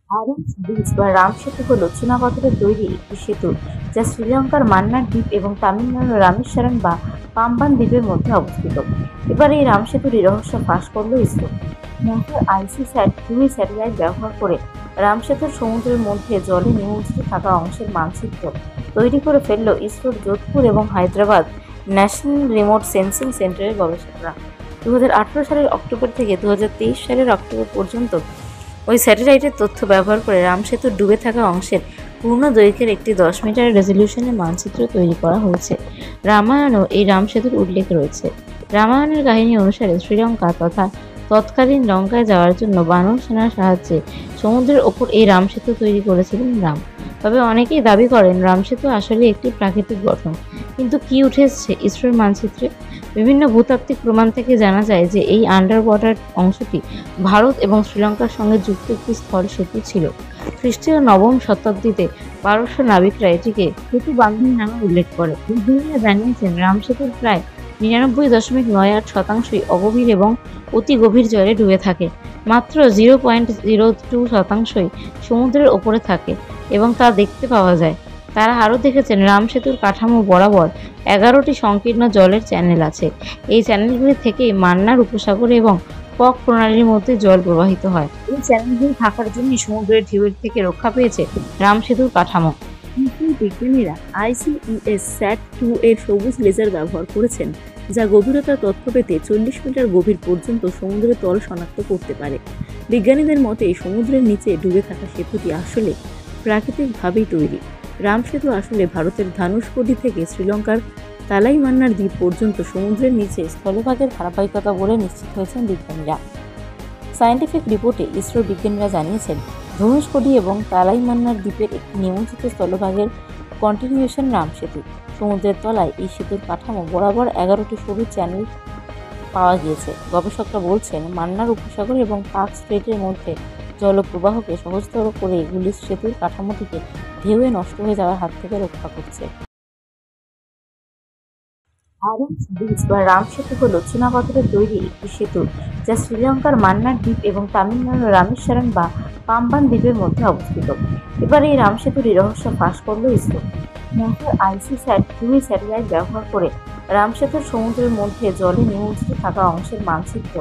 আরামস bridge বা রাম সেতু হল চুনাপাথরের তৈরি একটি সেতু যা শ্রীলঙ্কার মান্নার দ্বীপ এবং তামিলনাড়ুর রামেশ্বরম বা পাম্বান দ্বীপের মধ্যে অবস্থিত। এবার এই রাম সেতুটি রহস্য ফাঁস করল ইসরো। নাসার IC-SAT-2 স্যাটেলাইট ব্যবহার করে রাম সেতুর সমুদ্রের মধ্যে জলে নিমজ্জিত থাকা অংশের মানচিত্র তৈরি করে ফেলল ইসরোর যোধপুর এবং হায়দ্রাবাদ ন্যাশনাল রিমোট সেন্সিং সেন্টারের গবেষকরা। 2018 সালের অক্টোবর থেকে 2023 সালের অক্টোবর পর্যন্ত ওই স্যাটেলাইটের তথ্য ব্যবহার করে রাম সেতুর ডুবে থাকা অংশের পূর্ণ দৈর্ঘ্যের একটি 10 মিটার রেজলিউশনের মানচিত্র তৈরি করা হয়েছে। রামায়ণও এই রাম সেতুর উল্লেখ রয়েছে। রামায়ণের কাহিনী অনুসারে শ্রীলঙ্কা তথা তৎকালীন লঙ্কায় যাওয়ার জন্য বানর সেনার সাহায্যে সমুদ্রের ওপর এই রাম সেতু তৈরি করেছিলেন রাম। তবে অনেকেই দাবি করেন রাম সেতু আসলে একটি প্রাকৃতিক গঠন। কিন্তু কি উঠে এসেছে ইসরোর মানচিত্রে? বিভিন্ন ভূতাত্ত্বিক প্রমাণ থেকে জানা যায় যে এই আন্ডার ওয়াটার অংশটি ভারত এবং শ্রীলঙ্কার সঙ্গে যুক্ত একটি স্থল সেতু ছিল। খ্রিস্টীয় নবম শতাব্দীতে পারস্য নাবিকরা এটিকে সেতু বান্ধবী নামে উল্লেখ করে। বিজ্ঞানীরা জানিয়েছেন রাম সেতুর প্রায় 99.98% অগভীর এবং অতি গভীর জলে ডুবে থাকে। মাত্র 0.02% সমুদ্রের ওপরে থাকে এবং তা দেখতে পাওয়া যায়। তারা আরও দেখেছেন রাম সেতুর কাঠামো বরাবর 11টি সংকীর্ণ জলের চ্যানেল আছে। এই চ্যানেলগুলি থেকেই মান্নার উপসাগর এবং কক প্রণালীর মধ্যে জল প্রবাহিত হয়। এই চ্যানেলগুলি থাকার জন্যই সমুদ্রের ঢেউয়ের থেকে রক্ষা পেয়েছে রাম সেতুর কাঠামো। ইসরোর বিজ্ঞানীরা ICES-SAT-2 এর সবুজ লেজার ব্যবহার করেছেন, যা গভীরতার তথ্য পেতে 40 মিটার গভীর পর্যন্ত সমুদ্রের তল শনাক্ত করতে পারে। বিজ্ঞানীদের মতে সমুদ্রের নিচে ডুবে থাকা সেতুটি আসলে প্রাকৃতিকভাবেই তৈরি। রাম সেতু আসলে ভারতের ধানুষকোডি থেকে শ্রীলঙ্কার তালাইমান্নার দ্বীপ পর্যন্ত সমুদ্রের নিচে স্থলভাগের ধারাবাহিকতা বলে নিশ্চিত হয়েছেন বিজ্ঞানীরা। সায়েন্টিফিক রিপোর্টে ইসরোর বিজ্ঞানীরা জানিয়েছেন ধনুষকোডি এবং তালাইমান্নার দ্বীপের একটি নিমজ্জিত স্থলভাগের কন্টিনিউশন রাম সেতু। সমুদ্রের তলায় এই সেতুর কাঠামো বরাবর 11টি সরু চ্যানেল পাওয়া গিয়েছে। গবেষকরা বলছেন মান্নার উপসাগর এবং পাক স্ট্রেটের মধ্যে জলপ্রবাহকে সহজতর করে এগুলি সেতুর কাঠামোটিকে ঢেউয়ে নষ্ট হয়ে যাওয়ার হাত থেকে রক্ষা করছে। আরামস ব্রিজ বা রাম সেতু হল চুনাপাথরের তৈরি একটি সেতু যা শ্রীলঙ্কার মান্নার দ্বীপ এবং তামিলনাড়ুর রামেশ্বরম বা পাম্বান দ্বীপের মধ্যে অবস্থিত। এবার এই রাম সেতুটি রহস্য ফাঁস করল ইসরো। নাসার IC-SAT-2 স্যাটেলাইট ব্যবহার করে রাম সেতুর সমুদ্রের মধ্যে জলে নিমজ্জিত থাকা অংশের মানচিত্র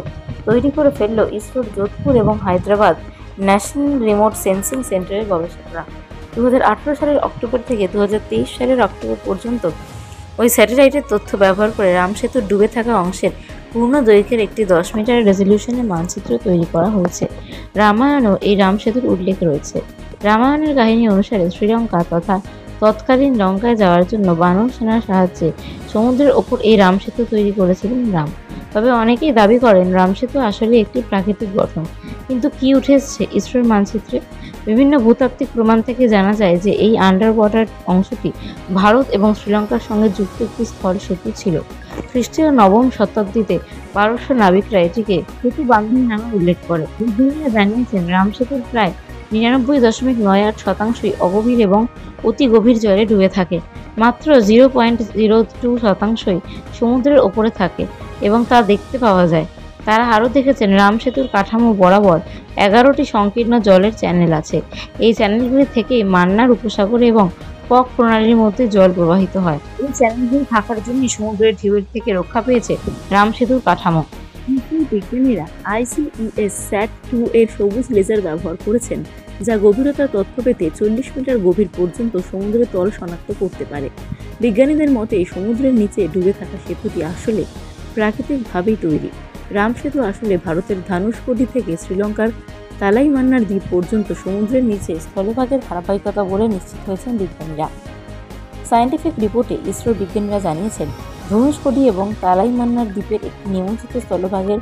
তৈরি করে ফেলল ইসরোর যোধপুর এবং হায়দ্রাবাদ ন্যাশনাল রিমোট সেন্সিং সেন্টারের গবেষকরা। 2018 সালের অক্টোবর থেকে 2023 সালের অক্টোবর পর্যন্ত ওই স্যাটেলাইটের তথ্য ব্যবহার করে রাম সেতুর ডুবে থাকা অংশের পূর্ণ দৈর্ঘ্যের একটি 10 মিটার রেজলিউশনের মানচিত্র তৈরি করা হয়েছে। রামায়ণও এই রাম সেতুর উল্লেখ রয়েছে। রামায়ণের কাহিনী অনুসারে শ্রীলঙ্কা তথা তৎকালীন লঙ্কায় যাওয়ার জন্য বানর সেনার সাহায্যে সমুদ্রের ওপর এই রাম সেতু তৈরি করেছিলেন রাম। তবে অনেকেই দাবি করেন রাম সেতু আসলে একটি প্রাকৃতিক গঠন। কিন্তু কি উঠে এসেছে ইসরোর মানচিত্রে? বিভিন্ন ভূতাত্ত্বিক প্রমাণ থেকে জানা যায় যে এই আন্ডার ওয়াটার অংশটি ভারত এবং শ্রীলঙ্কার সঙ্গে যুক্ত একটি স্থল সেতু ছিল। খ্রিস্টীয় নবম শতাব্দীতে পারস্য নাবিকরা এটিকে সেতু বান্ধবী নামে উল্লেখ করে। বিজ্ঞানীরা জানিয়েছেন রাম সেতুর প্রায় 99.98% অগভীর এবং অতি গভীর জলে ডুবে থাকে। মাত্র 0.02% সমুদ্রের ওপরে থাকে এবং তা দেখতে পাওয়া যায়। তারা আরও দেখেছেন রাম সেতুর কাঠামো বরাবর 11টি সংকীর্ণ জলের চ্যানেল আছে। এই চ্যানেলগুলি থেকেই মান্নার উপসাগর এবং কক প্রণালীর মধ্যে জল প্রবাহিত হয়। এই চ্যানেলগুলি থাকার জন্যই সমুদ্রের ঢেউয়ের থেকে রক্ষা পেয়েছে রাম সেতুর কাঠামো। ইসরোর বিজ্ঞানীরা ICES-SAT-2 এর সবুজ লেজার ব্যবহার করেছেন, যা গভীরতার তথ্য পেতে 40 মিটার গভীর পর্যন্ত সমুদ্রের তল শনাক্ত করতে পারে। বিজ্ঞানীদের মতে সমুদ্রের নিচে ডুবে থাকা সেতুটি আসলে প্রাকৃতিকভাবেই তৈরি। রাম সেতু আসলে ভারতের ধানুষকোডি থেকে শ্রীলঙ্কার তালাইমান্নার দ্বীপ পর্যন্ত সমুদ্রের নিচে স্থলভাগের ধারাবাহিকতা বলে নিশ্চিত হয়েছেন বিজ্ঞানীরা। সায়েন্টিফিক রিপোর্টে ইসরোর বিজ্ঞানীরা জানিয়েছেন ধনুষকোডি এবং তালাইমান্নার দ্বীপের একটি নিমজ্জিত স্থলভাগের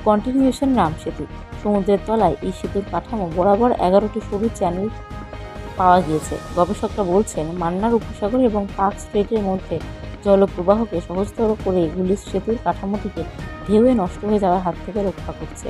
কন্টিনিউশন রাম সেতু। সমুদ্রের তলায় এই সেতুর কাঠামো বরাবর 11টি সরু চ্যানেল পাওয়া গিয়েছে। গবেষকরা বলছেন মান্নার উপসাগর এবং পাক স্ট্রেটের মধ্যে জলপ্রবাহকে সহজতর করে এগুলি সেতুর কাঠামোটিকে ঢেউয়ে নষ্ট হয়ে যাওয়ার হাত থেকে রক্ষা করছে।